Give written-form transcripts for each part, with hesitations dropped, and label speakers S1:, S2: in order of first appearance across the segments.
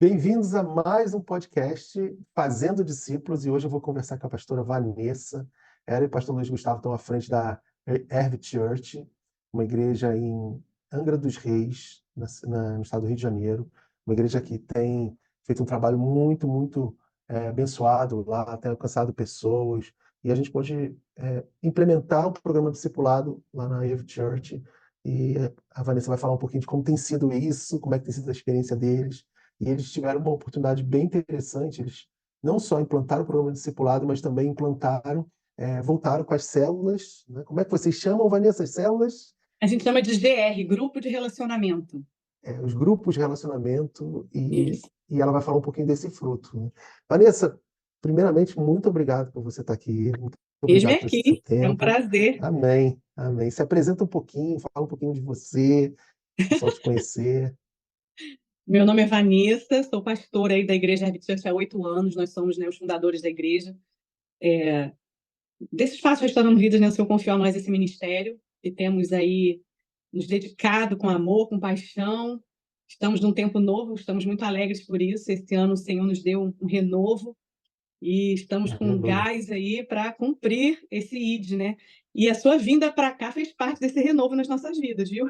S1: Bem-vindos a mais um podcast Fazendo Discípulos, e hoje eu vou conversar com a pastora Vanessa. Ela e o pastor Luiz Gustavo estão à frente da Herve Church, uma igreja em Angra dos Reis, no estado do Rio de Janeiro. Uma igreja que tem feito um trabalho muito abençoado lá, tem alcançado pessoas, e a gente pode implementar o programa discipulado lá na Herve Church. E a Vanessa vai falar um pouquinho de como tem sido isso, como é que tem sido a experiência deles. E eles tiveram uma oportunidade bem interessante. Eles não só implantaram o programa de discipulado, mas também voltaram com as células, né? Como é que vocês chamam, Vanessa, as células?
S2: A gente chama de GR, Grupo de Relacionamento.
S1: Os grupos de relacionamento,
S2: Isso.
S1: e ela vai falar um pouquinho desse fruto, né? Vanessa, primeiramente, muito obrigado por você estar aqui, muito
S2: Eis-me
S1: obrigado pelo seu
S2: aqui, é um
S1: tempo.
S2: prazer.
S1: Amém, amém. Se apresenta um pouquinho, fala um pouquinho de você, o pessoal te conhecer.
S2: Meu nome é Vanessa, sou pastora aí da Igreja Herve há 8 anos, nós somos, né, os fundadores da igreja. Desse espaço Restaurando Vidas, né, o Senhor confiou a nós esse ministério e temos aí nos dedicado com amor, com paixão. Estamos num tempo novo, estamos muito alegres por isso. Esse ano o Senhor nos deu um renovo e estamos com um
S1: Aleluia.
S2: gás aí para cumprir esse ID, né? E a sua vinda para cá fez parte desse renovo nas nossas vidas, viu?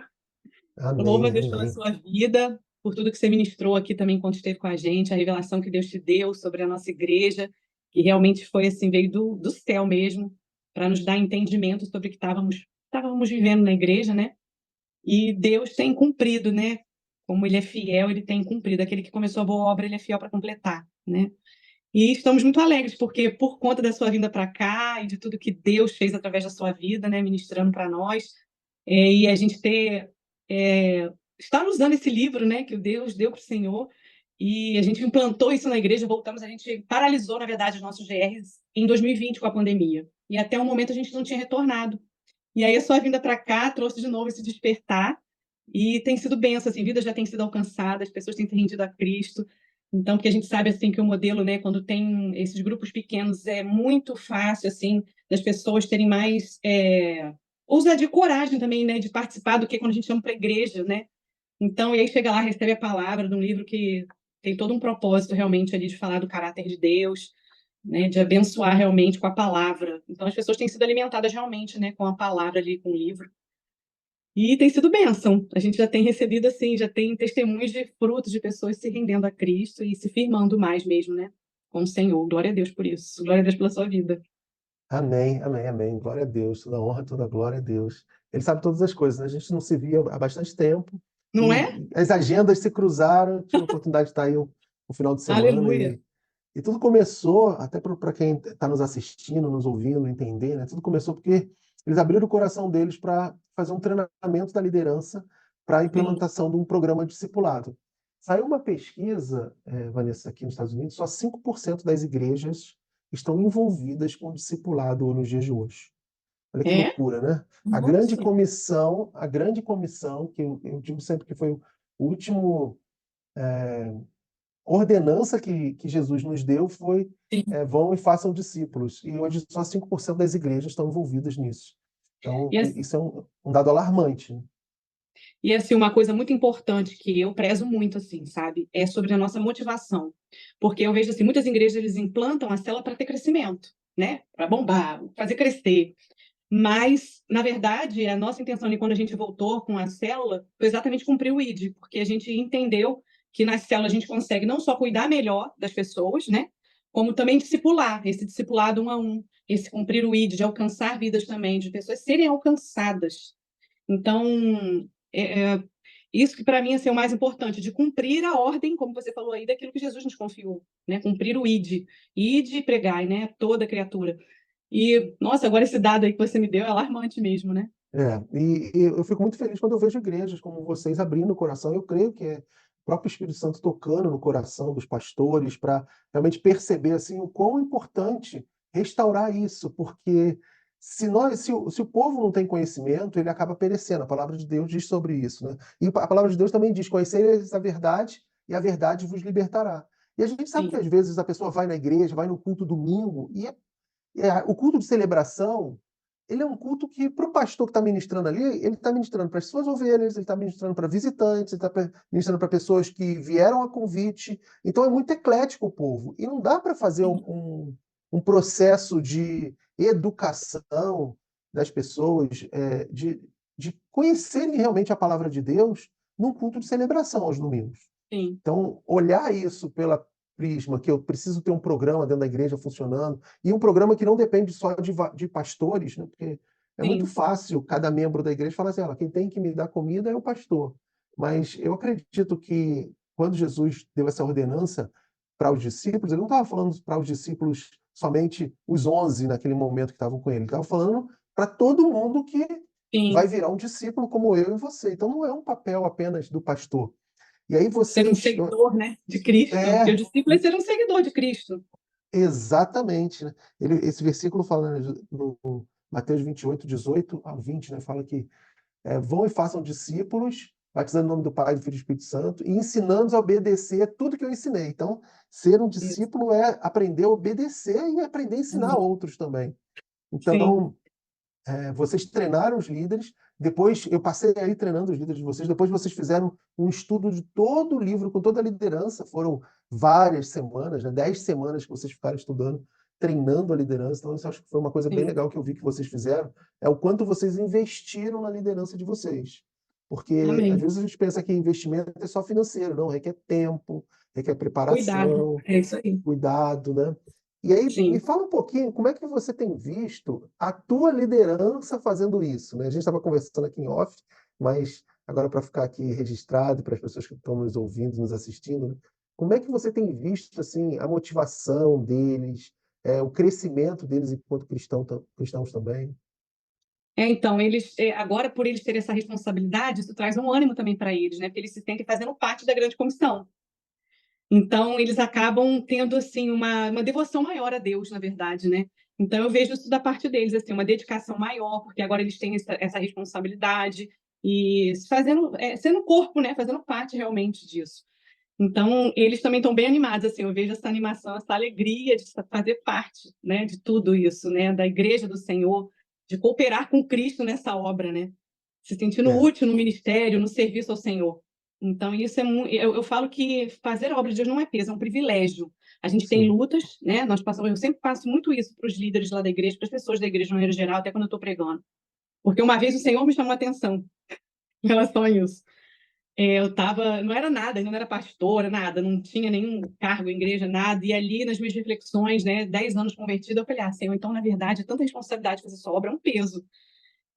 S2: Louvo a
S1: Amém,
S2: Deus pela
S1: amém.
S2: sua vida, por tudo que você ministrou aqui também enquanto esteve com a gente, a revelação que Deus te deu sobre a nossa igreja, que realmente foi assim, veio do céu mesmo, para nos dar entendimento sobre o que estávamos vivendo na igreja, né? E Deus tem cumprido, né? Como Ele é fiel, Ele tem cumprido. Aquele que começou a boa obra, Ele é fiel para completar, né? E estamos muito alegres, porque por conta da sua vinda para cá e de tudo que Deus fez através da sua vida, né, ministrando para nós, e a gente estar usando esse livro, né, que o Deus deu para o Senhor, e a gente implantou isso na igreja, voltamos, a gente paralisou, na verdade, os nossos GRs em 2020 com a pandemia. E até o momento a gente não tinha retornado. E aí a sua vinda para cá trouxe de novo esse despertar, e tem sido bênção, assim, vidas já têm sido alcançadas, as pessoas têm se rendido a Cristo. Então, porque a gente sabe assim que o modelo, né, quando tem esses grupos pequenos, é muito fácil assim das pessoas terem mais ousadia e coragem também, né, de participar do que quando a gente chama para a igreja, né? Então, e aí chega lá, recebe a palavra de um livro que tem todo um propósito realmente ali de falar do caráter de Deus, né, de abençoar realmente com a palavra. Então, as pessoas têm sido alimentadas realmente, né, com a palavra ali, com o livro. E tem sido bênção. A gente já tem recebido, assim, já tem testemunhos de frutos de pessoas se rendendo a Cristo e se firmando mais mesmo, né? Com o Senhor. Glória a Deus por isso. Glória a Deus pela sua vida.
S1: Amém, amém, amém. Glória a Deus, toda honra, toda glória a Deus. Ele sabe todas as coisas, né? A gente não se via há bastante tempo
S2: Não é?
S1: e as agendas se cruzaram. Tive a oportunidade de estar aí no final de semana
S2: Aleluia.
S1: e tudo começou, até para quem está nos assistindo, nos ouvindo, entender, né? Tudo começou porque eles abriram o coração deles para fazer um treinamento da liderança para a
S2: Sim.
S1: implementação de um programa discipulado. Saiu uma pesquisa, Vanessa, aqui nos Estados Unidos, só 5% das igrejas estão envolvidas com o discipulado nos dias de hoje. Olha que
S2: É?
S1: loucura, né?
S2: Nossa.
S1: A grande comissão, que eu digo sempre que foi o último ordenança que Jesus nos deu foi
S2: Sim.
S1: vão e façam discípulos. E hoje só 5% das igrejas estão envolvidas nisso. Então,
S2: E,
S1: isso é um dado alarmante, né?
S2: e assim, uma coisa muito importante que eu prezo muito, assim, sabe? É sobre a nossa motivação. Porque eu vejo, assim, muitas igrejas, eles implantam a célula para ter crescimento, né? Para bombar, fazer crescer. Mas, na verdade, a nossa intenção ali, quando a gente voltou com a célula, foi exatamente cumprir o ID, porque a gente entendeu que na célula a gente consegue não só cuidar melhor das pessoas, né? Como também discipular, esse discipulado um a um, esse cumprir o ID, de alcançar vidas também, de pessoas serem alcançadas. Então, isso que para mim assim, é o mais importante, de cumprir a ordem, como você falou aí, daquilo que Jesus nos confiou, né? Cumprir o ID, ID e pregai, né? Toda criatura. E, nossa, agora esse dado aí que você me deu é alarmante mesmo, né?
S1: E eu fico muito feliz quando eu vejo igrejas como vocês abrindo o coração. Eu creio que é o próprio Espírito Santo tocando no coração dos pastores para realmente perceber assim o quão importante restaurar isso, porque se o povo não tem conhecimento, ele acaba perecendo. A palavra de Deus diz sobre isso, né? E a palavra de Deus também diz: conhecereis a verdade e a verdade vos libertará. E a gente sabe que
S2: Sim.
S1: às vezes a pessoa vai na igreja, vai no culto domingo o culto de celebração ele é um culto que, para o pastor que está ministrando ali, ele está ministrando para as suas ovelhas, ele está ministrando para visitantes, ele está ministrando para pessoas que vieram a convite. Então é muito eclético o povo. E não dá para fazer um processo de educação das pessoas, de conhecerem realmente a palavra de Deus num culto de celebração aos domingos.
S2: Sim,
S1: Então, olhar isso pela prisma, que eu preciso ter um programa dentro da igreja funcionando, e um programa que não depende só de pastores, né? Porque é muito
S2: sim,
S1: fácil cada membro da igreja falar assim, quem tem que me dar comida é o pastor. Mas eu acredito que quando Jesus deu essa ordenança para os discípulos, ele não estava falando para os discípulos somente os 11 naquele momento que estavam com ele, ele estava falando para todo mundo que vai
S2: sim.
S1: virar um discípulo como eu e você. Então não é um papel apenas do pastor. E aí
S2: Ser um
S1: vocês.
S2: seguidor, né, de Cristo, porque o
S1: É,
S2: discípulo é ser um seguidor de Cristo.
S1: exatamente, né? Esse versículo fala, né, no Mateus 28, 18 ao 20, né, fala que vão e façam discípulos, batizando em nome do Pai, do Filho e do Espírito Santo, e ensinando-os a obedecer tudo que eu ensinei. Então, ser um
S2: Isso.
S1: discípulo é aprender a obedecer e aprender a ensinar
S2: Uhum.
S1: outros também.
S2: Sim,
S1: Então, vocês treinaram os líderes, depois eu passei aí treinando os líderes de vocês, depois vocês fizeram um estudo de todo o livro, com toda a liderança, foram várias semanas, né? 10 semanas que vocês ficaram estudando, treinando a liderança, então isso acho que foi uma coisa bem
S2: sim.
S1: legal que eu vi que vocês fizeram, é o quanto vocês investiram na liderança de vocês. Porque às
S2: Amém.
S1: vezes a gente pensa que investimento é só financeiro, não, requer tempo, requer
S2: Cuidado.
S1: preparação,
S2: É isso aí.
S1: cuidado, né? E aí, me
S2: Sim.
S1: fala um pouquinho, como é que você tem visto a tua liderança fazendo isso, né? A gente estava conversando aqui em off, mas agora para ficar aqui registrado, para as pessoas que estão nos ouvindo, nos assistindo, né? Como é que você tem visto assim a motivação deles, o crescimento deles enquanto cristãos também?
S2: Então, eles, agora, por eles terem essa responsabilidade, isso traz um ânimo também para eles, né? Porque eles se sentem fazendo parte da grande comissão. Então, eles acabam tendo, assim, uma devoção maior a Deus, na verdade, né? Então, eu vejo isso da parte deles, assim, uma dedicação maior, porque agora eles têm essa responsabilidade e sendo corpo, né? Fazendo parte realmente disso. Então, eles também estão bem animados, assim, eu vejo essa animação, essa alegria de fazer parte, né, de tudo isso, né, da igreja do Senhor, de cooperar com Cristo nessa obra, né? Se sentindo
S1: É,
S2: útil no ministério, no serviço ao Senhor. Então, isso eu falo que fazer a obra de Deus não é peso, é um privilégio. A gente tem
S1: sim.
S2: lutas, né? Eu sempre passo muito isso para os líderes lá da igreja, para as pessoas da igreja de maneira geral, até quando eu estou pregando. Porque uma vez o Senhor me chamou a atenção em relação a isso. Eu estava, não era nada, ainda não era pastora, nada, não tinha nenhum cargo em igreja, nada. E ali, nas minhas reflexões, né, 10 anos convertida, eu falei, Senhor, então, na verdade, tanta responsabilidade fazer sua obra é um peso.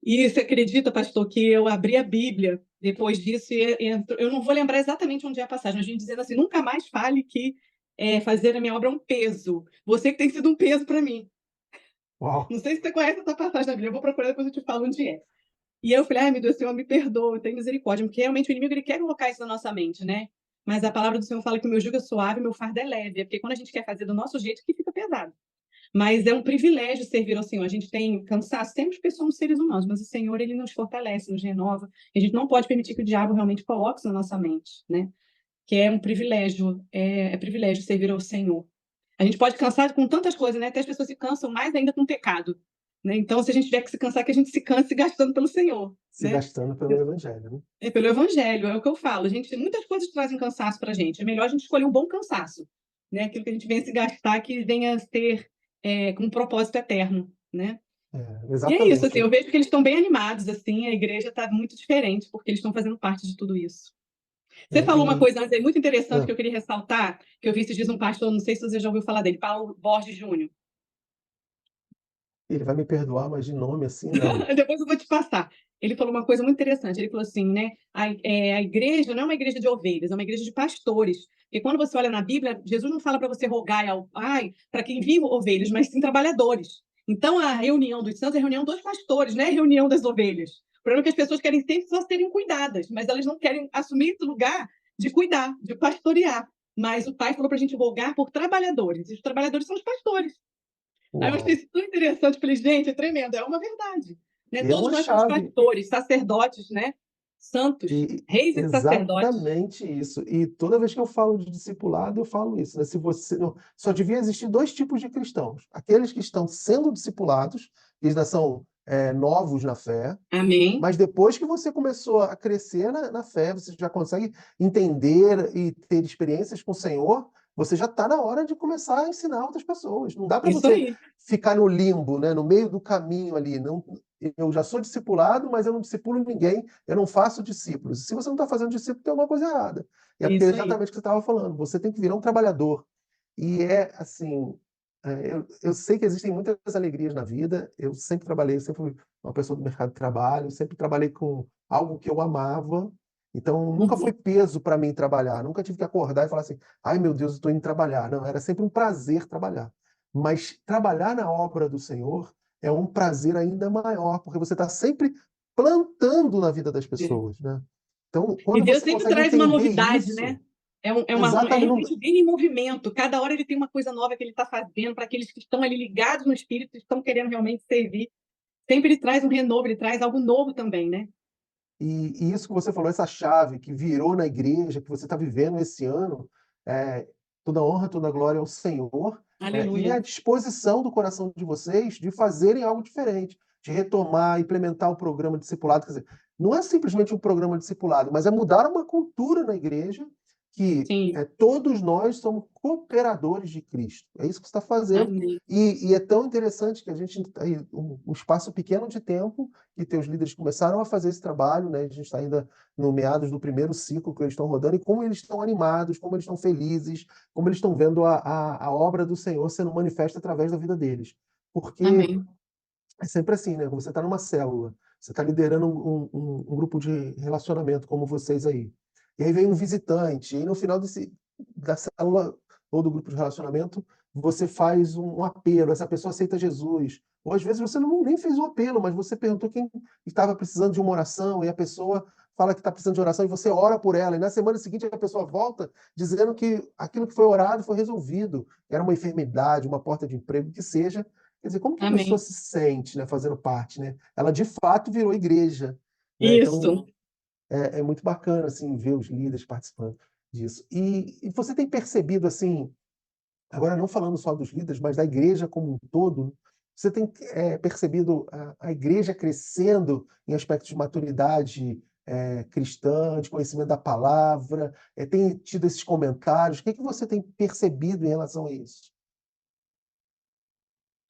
S2: E você acredita, pastor, que eu abri a Bíblia depois disso eu não vou lembrar exatamente onde é a passagem, mas vim dizendo assim, nunca mais fale que fazer a minha obra é um peso. Você que tem sido um peso para mim.
S1: Uau,
S2: Não sei se você conhece essa passagem da Bíblia, eu vou procurar depois eu te falo onde é. E aí eu falei, ai, meu Deus, Senhor, me perdoa, tem misericórdia, porque realmente o inimigo ele quer colocar isso na nossa mente, né? Mas a palavra do Senhor fala que o meu jugo é suave, o meu fardo é leve, é porque quando a gente quer fazer do nosso jeito que fica pesado. Mas é um privilégio servir ao Senhor. A gente tem cansaço sempre porque somos seres humanos, mas o Senhor ele nos fortalece, nos renova. A gente não pode permitir que o diabo realmente coloque isso na nossa mente, né? Que é um privilégio, é privilégio servir ao Senhor. A gente pode cansar com tantas coisas, né? Até as pessoas se cansam mais ainda com o pecado, né? Então, se a gente tiver que se cansar, que a gente se canse gastando pelo Senhor,
S1: se
S2: né?
S1: gastando pelo evangelho, né?
S2: É pelo evangelho, é o que eu falo. Gente, muitas coisas trazem cansaço para a gente. É melhor a gente escolher um bom cansaço, né? Aquilo que a gente venha se gastar, que venha ter com um propósito eterno, né? E é isso, assim,
S1: Exatamente.
S2: eu vejo que eles estão bem animados, assim, a igreja está muito diferente, porque eles estão fazendo parte de tudo isso. Você
S1: É,
S2: falou uma
S1: e
S2: coisa antes aí muito interessante
S1: ah,
S2: que eu queria ressaltar, que eu vi esses dias um pastor, não sei se você já ouviu falar dele, Paulo Borges Júnior.
S1: ele vai me perdoar, mas de nome assim, não.
S2: Depois eu vou te passar. Ele falou uma coisa muito interessante. Ele falou assim, né? A igreja não é uma igreja de ovelhas, é uma igreja de pastores. Porque quando você olha na Bíblia, Jesus não fala para você rogar ao Pai para quem vive ovelhas, mas sim trabalhadores. Então a reunião dos santos é a reunião dos pastores, não é a reunião das ovelhas. O problema é que as pessoas querem sempre só serem cuidadas, mas elas não querem assumir esse lugar de cuidar, de pastorear. Mas o Pai falou para a gente rogar por trabalhadores, e os trabalhadores são os pastores. Aí eu achei
S1: Uau.
S2: isso tão interessante, falei, gente, é tremendo, é uma verdade. Né?
S1: É
S2: Todos
S1: uma
S2: nós somos
S1: chave.
S2: pastores, sacerdotes, né? Santos,
S1: E
S2: reis e sacerdotes.
S1: exatamente isso. E toda vez que eu falo de discipulado, eu falo isso, né? Se você só devia existir dois tipos de cristãos: aqueles que estão sendo discipulados, eles ainda são novos na fé,
S2: Amém.
S1: mas depois que você começou a crescer na fé, você já consegue entender e ter experiências com o Senhor, você já está na hora de começar a ensinar outras pessoas. Não dá para
S2: Isso
S1: você
S2: aí.
S1: ficar no limbo, né, no meio do caminho ali. Não, eu já sou discipulado, mas eu não discipulo ninguém, eu não faço discípulos. Se você não está fazendo discípulo, tem alguma coisa errada. E é porque é
S2: Isso aí.
S1: exatamente o que você estava falando. Você tem que virar um trabalhador. E é assim, eu sei que existem muitas alegrias na vida. Eu sempre trabalhei, sempre fui uma pessoa do mercado de trabalho, sempre trabalhei com algo que eu amava. Então, nunca foi
S2: Uhum.
S1: peso para mim trabalhar. Nunca tive que acordar e falar assim: ai meu Deus, eu estou indo trabalhar. Não, era sempre um prazer trabalhar. Mas trabalhar na obra do Senhor é um prazer ainda maior, porque você está sempre plantando na vida das pessoas, né? Então,
S2: E
S1: quando
S2: Deus
S1: você
S2: sempre
S1: consegue
S2: traz uma
S1: entender
S2: novidade,
S1: isso,
S2: né? É
S1: exatamente,
S2: realmente viver em movimento. Cada hora ele tem uma coisa nova que ele está fazendo para aqueles que estão ali ligados no Espírito, estão querendo realmente servir. Sempre ele traz um renovo, ele traz algo novo também, né?
S1: e isso que você falou, essa chave que virou na igreja, que você está vivendo esse ano, é, toda honra, toda glória ao Senhor, e
S2: Aleluia.
S1: a disposição do coração de vocês de fazerem algo diferente, de retomar, implementar o programa de discipulado. Quer dizer, não é simplesmente um programa de discipulado, mas é mudar uma cultura na igreja que
S2: Sim.
S1: todos nós somos cooperadores de Cristo. É isso que você está fazendo.
S2: Amém.
S1: E é tão interessante que a gente, aí, um espaço pequeno de tempo, que teus líderes começaram a fazer esse trabalho, né? A gente está ainda no meados do primeiro ciclo que eles estão rodando, e como eles estão animados, como eles estão felizes, como eles estão vendo a obra do Senhor sendo manifesta através da vida deles. Porque
S2: Amém.
S1: é sempre assim, né? Você está numa célula, você está liderando um grupo de relacionamento como vocês aí. E aí vem um visitante, e no final da célula ou do grupo de relacionamento, você faz um apelo, essa pessoa aceita Jesus. Ou às vezes você nem fez um apelo, mas você perguntou quem estava precisando de uma oração, e a pessoa fala que está precisando de oração, e você ora por ela, e na semana seguinte a pessoa volta dizendo que aquilo que foi orado foi resolvido. Era uma enfermidade, uma porta de emprego, que seja. Quer dizer, como que a pessoa
S2: Amém.
S1: se sente, né, fazendo parte, né? Ela de fato virou igreja, né? Então
S2: Isso.
S1: é muito bacana assim ver os líderes participando disso. E você tem percebido assim, agora não falando só dos líderes, mas da igreja como um todo, você tem percebido a igreja crescendo em aspectos de maturidade cristã, de conhecimento da palavra, tem tido esses comentários. O que que você tem percebido em relação a isso?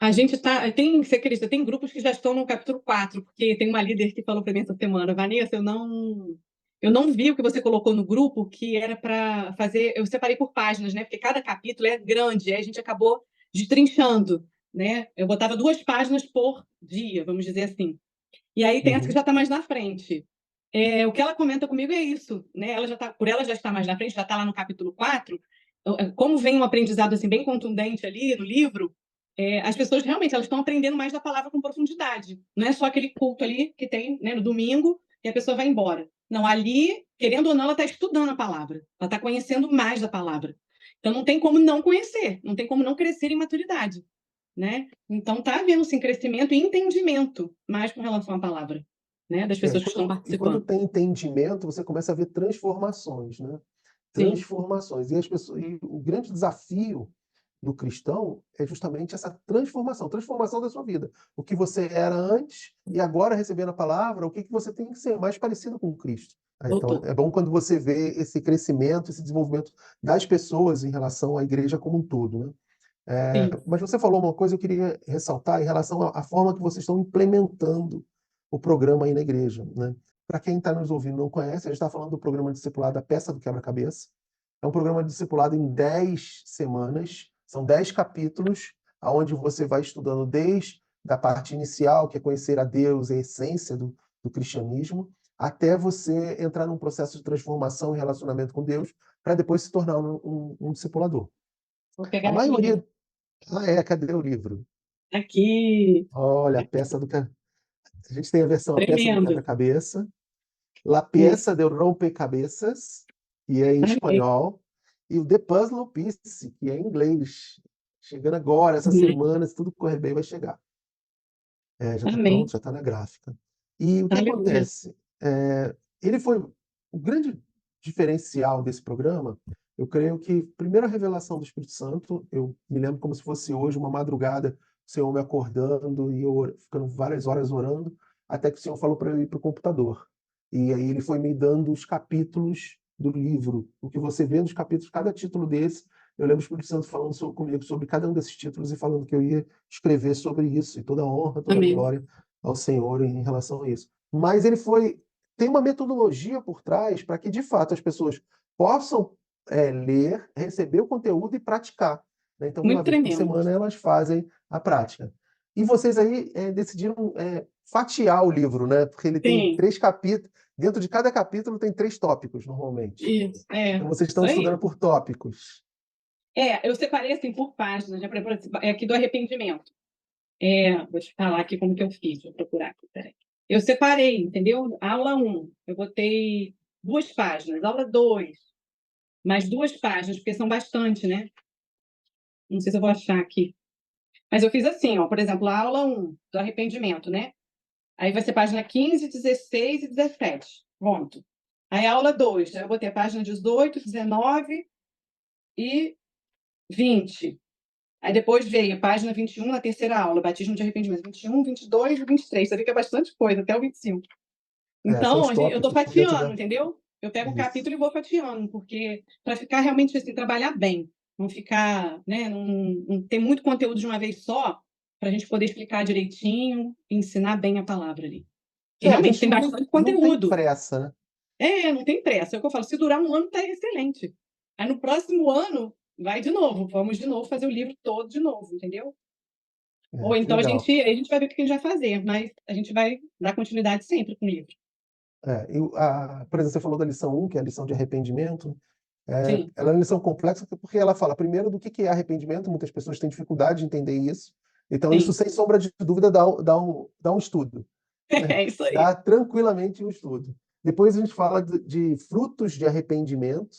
S2: A gente tá, você acredita, tem grupos que já estão no capítulo 4, porque tem uma líder que falou para mim essa semana, Vanessa, eu não vi o que você colocou no grupo, que era para fazer, eu separei por páginas, né? Porque cada capítulo é grande, aí a gente acabou destrinchando, né? Eu botava 2 páginas por dia, vamos dizer assim. E aí tem essa que
S1: Uhum.
S2: já está mais na frente. O que ela comenta comigo é isso, né? Ela já tá, por ela já está mais na frente, já está lá no capítulo 4. Como vem um aprendizado assim bem contundente ali no livro, as pessoas realmente elas estão aprendendo mais da palavra com profundidade. Não é só aquele culto ali que tem, né, no domingo e a pessoa vai embora. Não, ali, querendo ou não, ela está estudando a palavra. Ela está conhecendo mais da palavra. Então não tem como não conhecer, não tem como não crescer em maturidade, né? Então está havendo sim crescimento e entendimento mais com relação à palavra, né, das
S1: É,
S2: pessoas que estão
S1: e quando
S2: participando.
S1: tem entendimento, você começa a ver transformações, né?
S2: Sim,
S1: Transformações. E as pessoas, e o grande desafio do cristão é justamente essa transformação, transformação da sua vida. O que você era antes e agora recebendo a palavra, o que que você tem que ser mais parecido com Cristo. Então,
S2: doutor.
S1: é bom quando você vê esse crescimento, esse desenvolvimento das pessoas em relação à igreja como um todo, né?
S2: Sim.
S1: Mas você falou uma coisa que eu queria ressaltar em relação à forma que vocês estão implementando o programa aí na igreja, né? Para quem está nos ouvindo e não conhece, a gente está falando do programa discipulado A Peça do Quebra-Cabeça. É um programa discipulado em 10 semanas, são 10 capítulos, onde você vai estudando desde a parte inicial, que é conhecer a Deus, a essência do cristianismo, até você entrar num processo de transformação e relacionamento com Deus, para depois se tornar um discipulador.
S2: Vou
S1: A
S2: pegar aqui o livro.
S1: maioria. Cadê o livro?
S2: Aqui,
S1: Olha, a
S2: aqui.
S1: peça do. A gente tem a versão A Peça do
S2: Tremendo.
S1: Quebra-Cabeça, La
S2: Isso.
S1: Pieza de Rompe-Cabeças, que é em
S2: Amém.
S1: espanhol, e o The Puzzle Piece, que é em inglês. Chegando agora, essa
S2: Amém.
S1: semana, se tudo correr bem, vai chegar. Já está pronto,
S2: Amém.
S1: já está na gráfica. E o que
S2: Aleluia.
S1: acontece? Ele foi o grande diferencial desse programa. Eu creio que, primeiro, a revelação do Espírito Santo. Eu me lembro como se fosse hoje, uma madrugada, o Senhor me acordando e eu ficando várias horas orando, até que o Senhor falou para eu ir para o computador. E aí ele foi me dando os capítulos do livro. O que você vê nos capítulos, cada título desse, eu lembro o Espírito Santo falando comigo sobre cada um desses títulos e falando que eu ia escrever sobre isso, e toda a honra, toda a
S2: Amém.
S1: glória ao Senhor em relação a isso. Mas ele tem uma metodologia por trás para que, de fato, as pessoas possam ler, receber o conteúdo e praticar, né? Então, uma
S2: Muito
S1: vez por
S2: tremendo.
S1: semana, elas fazem a prática. E vocês aí decidiram fatiar o livro, né? Porque ele tem
S2: Sim,
S1: 3 capítulos. Dentro de cada capítulo tem 3 tópicos, normalmente.
S2: isso.
S1: Então, vocês
S2: Isso
S1: estão estudando
S2: aí.
S1: por tópicos.
S2: Eu separei assim por páginas, né? Aqui do arrependimento. Vou te falar aqui como que eu fiz, vou procurar aqui, peraí. Eu separei, entendeu? Aula 1, eu botei 2 páginas, aula 2, mais 2 páginas, porque são bastante, né? Não sei se eu vou achar aqui. Mas eu fiz assim, ó, por exemplo, a aula 1 do arrependimento, né? Aí vai ser página 15, 16 e 17. Pronto. Aí a aula 2, eu botei a página 18, 19 e 20. Aí depois veio a página 21 na terceira aula, batismo de arrependimento. 21, 22 e 23. Você vê que é bastante coisa, até o 25.
S1: São
S2: Então,
S1: os
S2: eu estou
S1: tópicos dentro
S2: fatiando,
S1: da.
S2: entendeu? Eu pego um
S1: Isso.
S2: capítulo e vou fatiando, porque para ficar realmente assim, trabalhar bem, não ficar, né, não ter muito conteúdo de uma vez só, para a gente poder explicar direitinho e ensinar bem a palavra ali. Que
S1: A
S2: realmente
S1: gente
S2: tem bastante
S1: não tem
S2: conteúdo.
S1: pressa, né?
S2: Não tem pressa. É o que eu falo, se durar um ano, está excelente. Aí no próximo ano, vai de novo, vamos de novo fazer o livro todo de novo, entendeu? Ou
S1: Que
S2: então
S1: legal.
S2: a gente vai ver o que a gente vai fazer, mas a gente vai dar continuidade sempre com o livro.
S1: Por exemplo, você falou da lição 1, que é a lição de arrependimento.
S2: Sim,
S1: Ela é uma lição complexa porque ela fala, primeiro, do que é arrependimento. Muitas pessoas têm dificuldade de entender isso. Então, isso,
S2: sim.
S1: sem sombra de dúvida, dá um estudo, né?
S2: É isso aí.
S1: Dá tranquilamente um estudo. Depois a gente fala de frutos de arrependimento,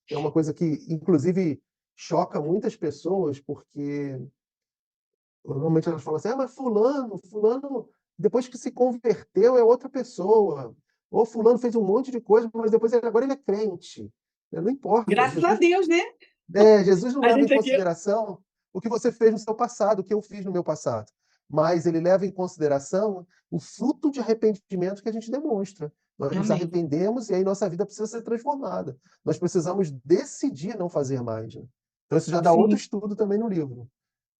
S1: que é uma coisa que, inclusive, choca muitas pessoas, porque normalmente elas falam assim: mas fulano, depois que se converteu, é outra pessoa. Ou fulano fez um monte de coisa, mas depois agora ele é crente. Não importa.
S2: Graças a Deus, né?
S1: Jesus não
S2: A
S1: leva em
S2: gente aqui.
S1: consideração o que você fez no seu passado, o que eu fiz no meu passado. Mas ele leva em consideração o fruto de arrependimento que a gente demonstra. Nós nos
S2: Amém.
S1: arrependemos e aí nossa vida precisa ser transformada. Nós precisamos decidir não fazer mais, né? Então isso já dá outro
S2: Sim,
S1: estudo também no livro,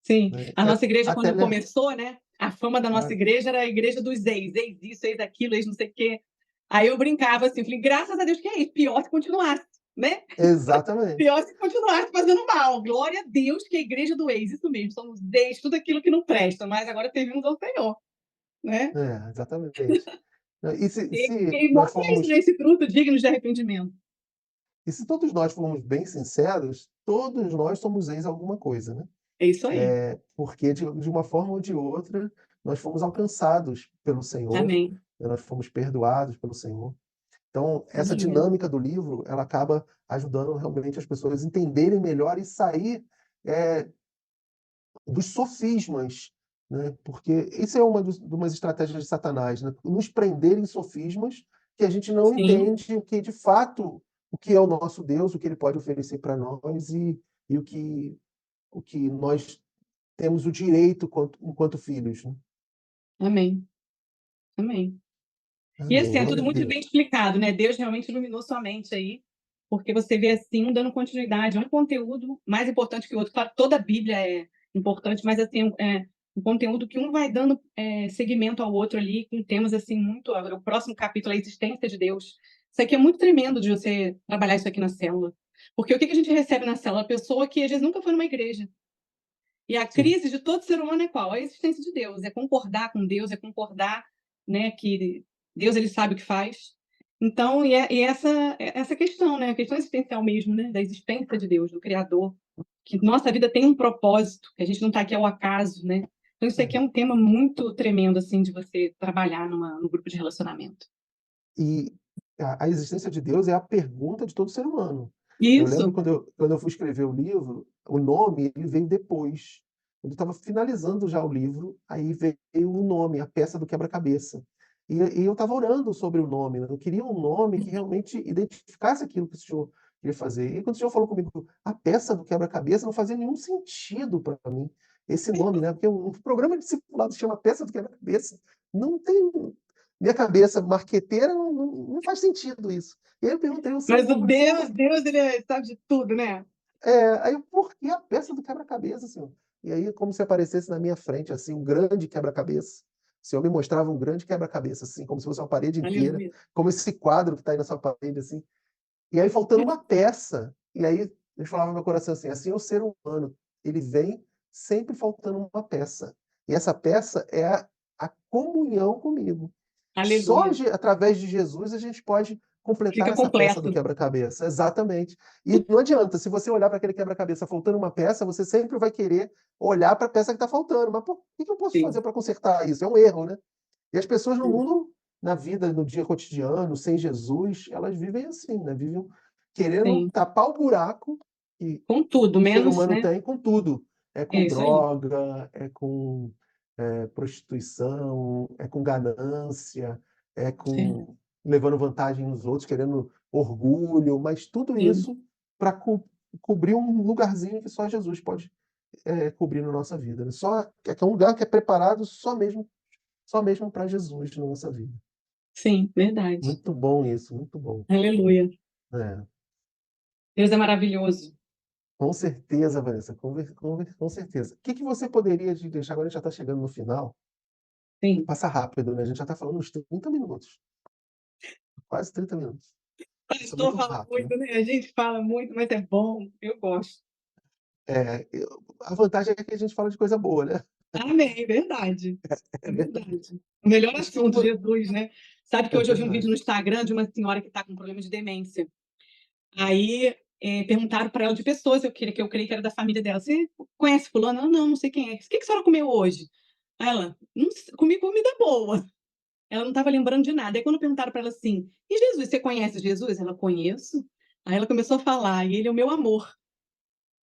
S2: sim.
S1: né?
S2: A nossa igreja,
S1: Até,
S2: quando
S1: né?
S2: começou, né? A fama da nossa
S1: Ah,
S2: igreja era a igreja dos ex isso, ex aquilo, ex não sei o quê. Aí eu brincava assim, falei, graças a Deus que é isso, pior se continuasse, né?
S1: exatamente.
S2: Pior se continuasse fazendo mal. Glória a Deus que é a igreja do ex, isso mesmo, somos ex, tudo aquilo que não presta, mas agora servimos ao Senhor, né?
S1: Exatamente. E
S2: E mostra isso, né? Esse fruto digno de arrependimento.
S1: se todos nós formos bem sinceros, todos nós somos ex alguma coisa, né?
S2: É isso aí.
S1: Porque de uma forma ou de outra nós fomos alcançados pelo Senhor,
S2: Amém.
S1: né? Nós fomos perdoados pelo Senhor. Então, essa
S2: Aleluia.
S1: dinâmica do livro, ela acaba ajudando realmente as pessoas a entenderem melhor e sair é, dos sofismas, né? Porque isso é de umas estratégias de Satanás, né? Nos prender em sofismas que a gente não
S2: Sim,
S1: entende o que de fato o que é o nosso Deus, o que ele pode oferecer para nós e o que nós temos o direito enquanto filhos, né?
S2: amém. Amém. E
S1: Amém,
S2: assim, é
S1: glória
S2: tudo
S1: a
S2: muito bem
S1: Deus.
S2: explicado, né? Deus realmente iluminou sua mente aí, porque você vê assim, um dando continuidade, um conteúdo mais importante que o outro. Claro, toda a Bíblia é importante, mas assim, um conteúdo que um vai dando seguimento ao outro ali, com temas assim muito. O próximo capítulo é a existência de Deus. Isso aqui é muito tremendo de você trabalhar isso aqui na célula. Porque o que a gente recebe na célula? A pessoa que às vezes nunca foi numa igreja. E a
S1: Sim.
S2: crise de todo ser humano é qual? A existência de Deus, é concordar com Deus, é concordar, né, que Deus ele sabe o que faz. Então, essa questão, né, a questão existencial mesmo, né, da existência de Deus, do Criador, que nossa vida tem um propósito, que a gente não está aqui ao acaso, né? Então, isso aqui é um tema muito tremendo, assim, de você trabalhar no grupo de relacionamento.
S1: E a existência de Deus é a pergunta de todo ser humano. Eu lembro
S2: Isso,
S1: quando eu fui escrever o livro, o nome ele veio depois. Quando eu estava finalizando já o livro, aí veio o nome, a peça do quebra-cabeça. E eu estava orando sobre o nome, né? Eu queria um nome que realmente identificasse aquilo que o Senhor queria fazer. E quando o Senhor falou comigo, a peça do quebra-cabeça não fazia nenhum sentido para mim. esse nome, né? Porque um programa discipulado se chama Peça do Quebra-Cabeça. Não tem. Minha cabeça marqueteira não faz sentido isso. E aí eu perguntei ao
S2: Mas o
S1: Senhor, falei,
S2: Deus,
S1: Senhor,
S2: Deus, ele sabe de tudo, né?
S1: aí por que a peça do quebra-cabeça, Senhor? E aí, como se aparecesse na minha frente, assim, um grande quebra-cabeça. O Senhor me mostrava um grande quebra-cabeça, assim, como se fosse uma parede inteira,
S2: Aleluia.
S1: como esse quadro que está aí na sua parede, assim. E aí faltando uma peça. E aí Deus falava no meu coração assim é o ser humano. Ele vem sempre faltando uma peça. E essa peça é a comunhão comigo. Só
S2: Aleluia.
S1: através de Jesus a gente pode completar
S2: Fica
S1: essa peça do
S2: completo.
S1: quebra-cabeça. Exatamente. E não adianta, se você olhar para aquele quebra-cabeça faltando uma peça, você sempre vai querer olhar para a peça que está faltando. Mas o que eu posso fazer
S2: Sim,
S1: para consertar isso? É um erro, né? E as pessoas no
S2: sim,
S1: mundo, na vida, no dia cotidiano, sem Jesus, elas vivem assim, né? Vivem querendo
S2: sim.
S1: tapar o buraco que
S2: Com tudo,
S1: todo ser
S2: menos,
S1: humano
S2: né?
S1: tem com tudo. É
S2: É
S1: com
S2: isso aí.
S1: droga, é com prostituição, é com ganância, é
S2: Sim,
S1: com levando vantagem nos outros, querendo orgulho, mas tudo
S2: sim,
S1: isso para cobrir um lugarzinho que só Jesus pode cobrir na nossa vida, né? Só que é um lugar que é preparado só mesmo para Jesus na nossa vida.
S2: sim, verdade.
S1: Muito bom isso, muito bom.
S2: Aleluia.
S1: É,
S2: Deus é maravilhoso.
S1: com certeza, Vanessa, com certeza. O que que você poderia deixar? Agora a gente já está chegando no final.
S2: Sim.
S1: Passa rápido, né? A gente já está falando uns 30 minutos, quase 30 minutos. Passa
S2: Pastor
S1: muito
S2: fala
S1: rápido.
S2: muito, né? A gente fala muito, mas é bom. Eu gosto.
S1: A vantagem é que a gente fala de coisa boa, né?
S2: Amém, verdade.
S1: É
S2: É
S1: verdade.
S2: verdade. O melhor
S1: Acho que
S2: assunto, Jesus, né? Sabe que
S1: é
S2: hoje eu vi um
S1: verdade.
S2: vídeo no Instagram de uma senhora que está com problema de demência. Aí perguntaram para ela de pessoas, que eu creio que era da família dela. Você conhece fulano? Ela, não, não sei quem é. O que a senhora comeu hoje? Aí ela, não sei, comi comida boa. Ela não estava lembrando de nada. Aí quando perguntaram para ela assim, e Jesus, você conhece Jesus? Ela, conheço. Aí ela começou a falar, e ele é o meu amor.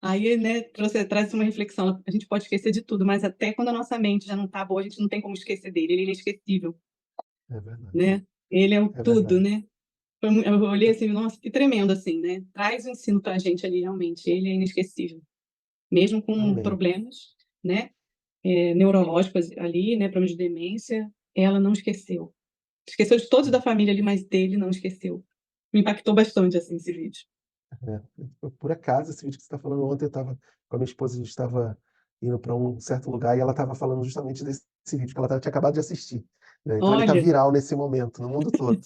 S2: Aí, né, traz uma reflexão. A gente pode esquecer de tudo, mas até quando a nossa mente já não está boa, a gente não tem como esquecer dele. Ele é inesquecível,
S1: É verdade.
S2: né? Ele é o
S1: É
S2: tudo,
S1: verdade.
S2: né? Eu olhei assim, nossa, que tremendo, assim, né? Traz o ensino para a gente ali, realmente. Ele é inesquecível. Mesmo com
S1: Amém.
S2: problemas, né? Neurológicos ali, né? Problemas de demência, ela não esqueceu. Esqueceu de todos da família ali, mas dele não esqueceu. Me impactou bastante, assim, esse vídeo.
S1: Por acaso, esse vídeo que você está falando ontem, eu estava com a minha esposa, a gente estava indo para um certo lugar e ela estava falando justamente desse vídeo que ela tinha acabado de assistir, né? Então ele está
S2: Olha,
S1: viral nesse momento, no mundo todo.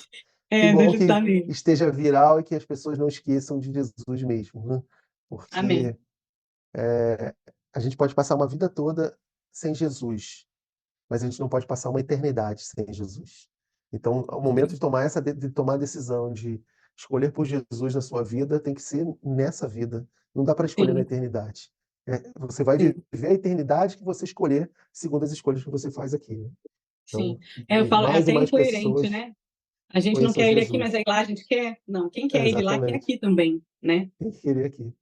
S1: Que bom
S2: deve estar
S1: que
S2: mesmo.
S1: esteja viral e que as pessoas não esqueçam de Jesus mesmo, né?
S2: Amém.
S1: Porque a gente pode passar uma vida toda sem Jesus, mas a gente não pode passar uma eternidade sem Jesus. Então, o momento de tomar de tomar a decisão de escolher por Jesus na sua vida tem que ser nessa vida. Não dá para escolher na
S2: Sim,
S1: eternidade. Você vai
S2: sim,
S1: viver a eternidade que você escolher, segundo as escolhas que você faz aqui, né?
S2: sim.
S1: Então,
S2: Eu falo, é
S1: mais e
S2: até
S1: mais
S2: incoerente,
S1: pessoas
S2: né? A gente não
S1: conheçam
S2: quer ele aqui,
S1: Jesus.
S2: mas aí lá a gente quer. Não, quem quer ele lá quer
S1: Exatamente.
S2: aqui também, né?
S1: Tem que querer aqui.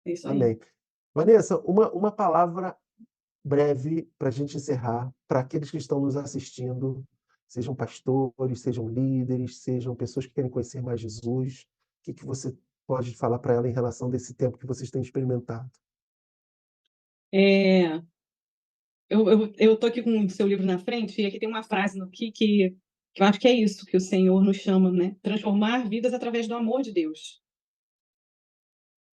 S2: É isso aí.
S1: Amém. Vanessa, uma palavra breve para a gente encerrar, para aqueles que estão nos assistindo, sejam pastores, sejam líderes, sejam pessoas que querem conhecer mais Jesus, o que que você pode falar para ela em relação desse tempo que vocês têm experimentado?
S2: É, eu tô aqui com o seu livro na frente e aqui tem uma frase no que eu acho que é isso que o Senhor nos chama, né? Transformar vidas através do amor de Deus.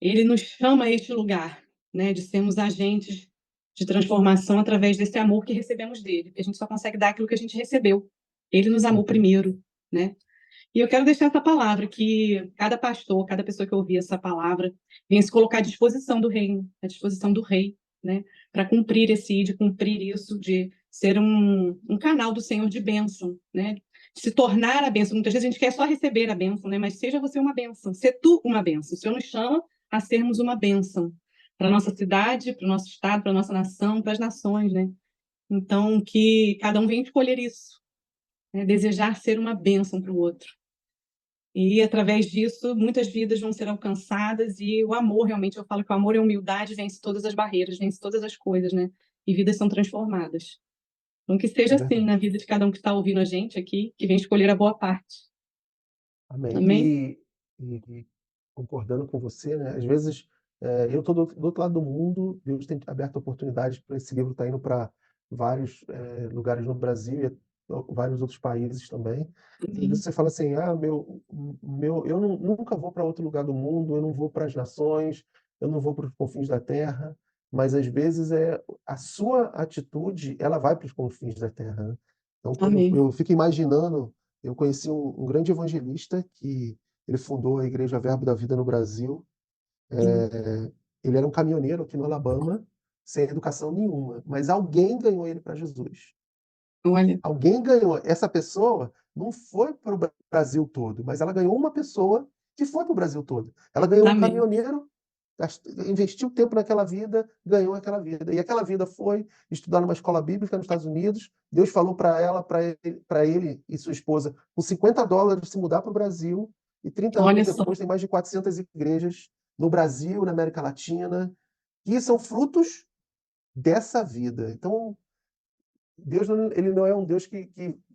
S2: Ele nos chama a este lugar, né? De sermos agentes de transformação através desse amor que recebemos dele. Porque a gente só consegue dar aquilo que a gente recebeu. Ele nos amou
S1: Uhum.
S2: primeiro, né? E eu quero deixar essa palavra, que cada pastor, cada pessoa que ouvir essa palavra, venha se colocar à disposição do reino, à disposição do rei, né? Para cumprir de cumprir isso, de ser um canal do Senhor de bênção, né? De se tornar a bênção. Muitas vezes a gente quer só receber a bênção, né? Mas seja você uma bênção, ser tu uma bênção. O Senhor nos chama a sermos uma bênção para a nossa cidade, para o nosso estado, para a nossa nação, para as nações, né? Então, que cada um venha escolher isso, né? Desejar ser uma bênção para o outro. E através disso, muitas vidas vão ser alcançadas e o amor, realmente, eu falo que o amor e a humildade vence todas as barreiras, vence todas as coisas, né? E vidas são transformadas. Então, que
S1: É
S2: seja assim
S1: verdade.
S2: na vida de cada um que está ouvindo a gente aqui, que vem escolher a boa parte.
S1: Amém.
S2: Amém?
S1: E concordando com você, né? Às vezes Eu estou do outro lado do mundo, Deus tem aberto oportunidades para esse livro estar indo para vários lugares no Brasil e vários outros países também. E
S2: Amém.
S1: você fala assim, eu nunca vou para outro lugar do mundo, eu não vou para as nações, eu não vou para os confins da terra, mas às vezes a sua atitude, ela vai para os confins da terra, né? Então, quando
S2: Amém.
S1: eu fico imaginando, eu conheci um grande evangelista que ele fundou a Igreja Verbo da Vida no Brasil.
S2: Sim.
S1: Ele era um caminhoneiro aqui no Alabama, sem educação nenhuma, mas alguém ganhou ele para Jesus.
S2: Olha,
S1: Alguém ganhou. Essa pessoa não foi para o Brasil todo, mas ela ganhou uma pessoa que foi para o Brasil todo. Ela ganhou um
S2: amém.
S1: caminhoneiro, investiu tempo naquela vida, ganhou aquela vida. E aquela vida foi estudar numa escola bíblica nos Estados Unidos. Deus falou para ela, para ele e sua esposa, com $50 se mudar para o Brasil. E 30 anos
S2: Olha só.
S1: depois tem mais de 400 igrejas no Brasil, na América Latina, que são frutos dessa vida. Então, Deus ele não é um Deus que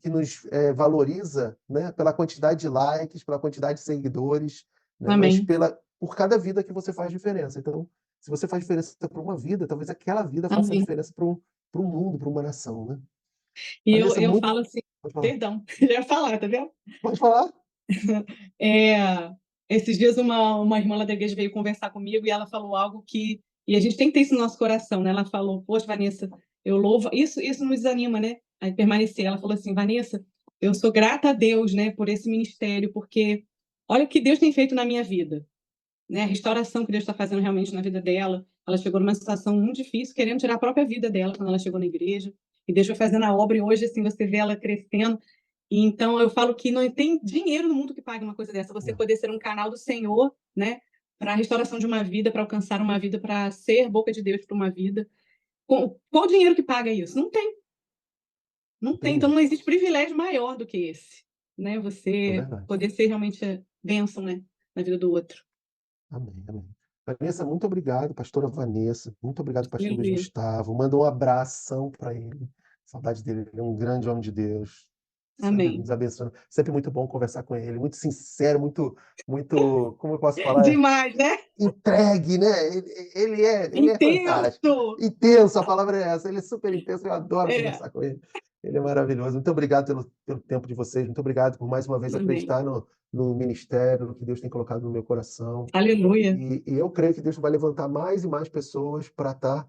S1: nos valoriza, né, pela quantidade de likes, pela quantidade de seguidores, né, mas
S2: Amém.
S1: por cada vida que você faz diferença. Então, se você faz diferença para uma vida, talvez aquela vida faça
S2: Amém.
S1: diferença para um mundo, para uma nação, né?
S2: E eu,
S1: Vanessa,
S2: eu
S1: muito.
S2: falo assim,
S1: Pode falar.
S2: perdão, já ia falar, tá vendo?
S1: Pode falar?
S2: É, esses dias uma irmã lá da igreja veio conversar comigo e ela falou algo que, e a gente tem que ter isso no nosso coração, né? Ela falou, poxa, Vanessa, eu louvo, isso nos desanima, né? A permanecer. Ela falou assim, Vanessa, eu sou grata a Deus, né, por esse ministério, porque olha o que Deus tem feito na minha vida, né? A restauração que Deus está fazendo realmente na vida dela. Ela chegou numa situação muito difícil, querendo tirar a própria vida dela quando ela chegou na igreja. E Deus foi fazendo a obra e hoje, assim, você vê ela crescendo. E então, eu falo que não tem dinheiro no mundo que pague uma coisa dessa. Você
S1: Não,
S2: poder ser um canal do Senhor, né? Para a restauração de uma vida, para alcançar uma vida, para ser boca de Deus para uma vida. Qual dinheiro que paga isso? Não tem. Não
S1: não tem
S2: tem. Então,
S1: mesmo.
S2: não existe privilégio maior do que esse, né?
S1: É
S2: Você
S1: verdade.
S2: poder ser realmente bênção, né? Na vida do outro.
S1: Amém, amém. Vanessa, muito obrigado, pastora Vanessa. Muito obrigado, pastor Luiz
S2: Aleluia.
S1: Gustavo. Manda um abração para ele. Saudade dele, ele é um grande homem de Deus. Sabe,
S2: Amém.
S1: nos abençoando. Sempre muito bom conversar com ele. Muito sincero, muito, como eu posso falar?
S2: Demais, né?
S1: Entregue, né? Ele é fantástico.
S2: Intenso!
S1: Intenso, a palavra é essa. Ele é super intenso, eu adoro
S2: É,
S1: conversar com ele. Ele é maravilhoso. Muito obrigado pelo tempo de vocês. Muito obrigado por mais uma vez
S2: amém.
S1: acreditar no ministério, no que Deus tem colocado no meu coração.
S2: Aleluia.
S1: E eu creio que Deus vai levantar mais e mais pessoas para estar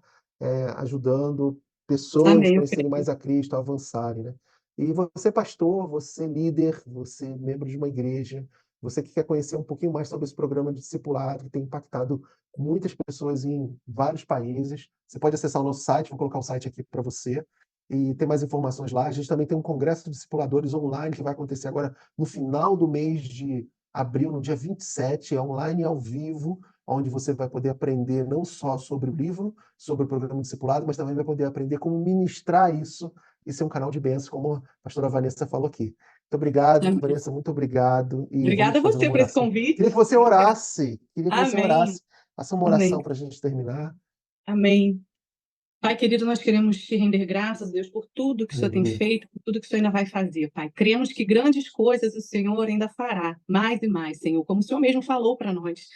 S1: ajudando pessoas a
S2: Amém, eu
S1: conhecerem
S2: creio.
S1: mais a Cristo, a avançarem, né? E você, pastor, você líder, você membro de uma igreja, você que quer conhecer um pouquinho mais sobre esse programa de discipulado, que tem impactado muitas pessoas em vários países, você pode acessar o nosso site, vou colocar o site aqui para você, e ter mais informações lá. A gente também tem um congresso de discipuladores online que vai acontecer agora no final do mês de abril, no dia 27, é online e ao vivo, onde você vai poder aprender não só sobre o livro, sobre o programa discipulado, mas também vai poder aprender como ministrar isso e ser um canal de bênçãos, como a pastora Vanessa falou aqui. Muito obrigado,
S2: Amém.
S1: Vanessa, muito obrigado. E vamos
S2: Obrigada a
S1: fazer
S2: você
S1: uma
S2: por esse
S1: oração.
S2: convite.
S1: Queria que você orasse, queria que você
S2: Amém.
S1: orasse. Faça uma oração
S2: Amém.
S1: para a gente terminar.
S2: Amém. Pai querido, nós queremos te render graças, Deus, por tudo que o Senhor tem
S1: Aleluia.
S2: feito, por tudo que o Senhor ainda vai fazer, Pai. Cremos que grandes coisas o Senhor ainda fará, mais e mais, Senhor, como o Senhor mesmo falou para nós,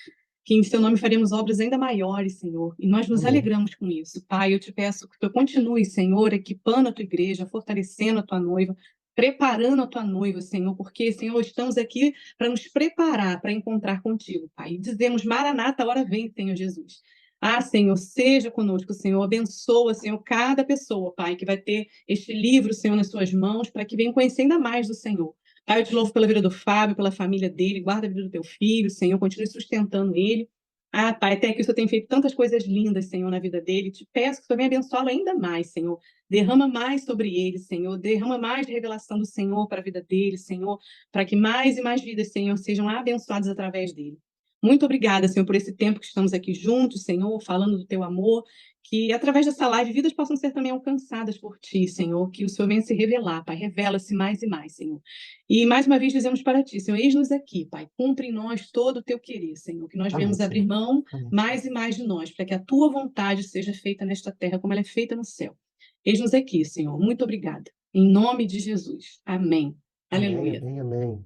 S2: que em seu nome faremos obras ainda maiores, Senhor, e nós nos
S1: Amém.
S2: alegramos com isso. Pai, eu te peço que tu continue, Senhor, equipando a tua igreja, fortalecendo a tua noiva, preparando a tua noiva, Senhor, porque, Senhor, estamos aqui para nos preparar para encontrar contigo, Pai. E dizemos, Maranata, a hora vem, Senhor Jesus. Ah, Senhor, seja conosco, Senhor, abençoa, Senhor, cada pessoa, Pai, que vai ter este livro, Senhor, nas suas mãos, para que venham conhecer ainda mais do Senhor. Pai, eu te louvo pela vida do Fábio, pela família dele, guarda a vida do teu filho, Senhor, continue sustentando ele. Ah, Pai, até que o Senhor tem feito tantas coisas lindas, Senhor, na vida dele. Te peço que o Senhor venha abençoá-lo ainda mais, Senhor. Derrama mais sobre ele, Senhor. Derrama mais de revelação do Senhor para a vida dele, Senhor, para que mais e mais vidas, Senhor, sejam abençoadas através dele. Muito obrigada, Senhor, por esse tempo que estamos aqui juntos, Senhor, falando do teu amor, que através dessa live vidas possam ser também alcançadas por ti, Senhor, que o Senhor venha se revelar, Pai, revela-se mais e mais, Senhor. E mais uma vez dizemos para ti, Senhor, eis-nos aqui, Pai, cumpre em nós todo o teu querer, Senhor, que nós
S1: Amém,
S2: venhamos abrir
S1: Senhor.
S2: mão
S1: Amém.
S2: mais e mais de nós, para que a tua vontade seja feita nesta terra como ela é feita no céu. Eis-nos aqui, Senhor, muito obrigada. Em nome de Jesus. Amém.
S1: Amém,
S2: Aleluia.
S1: amém, amém.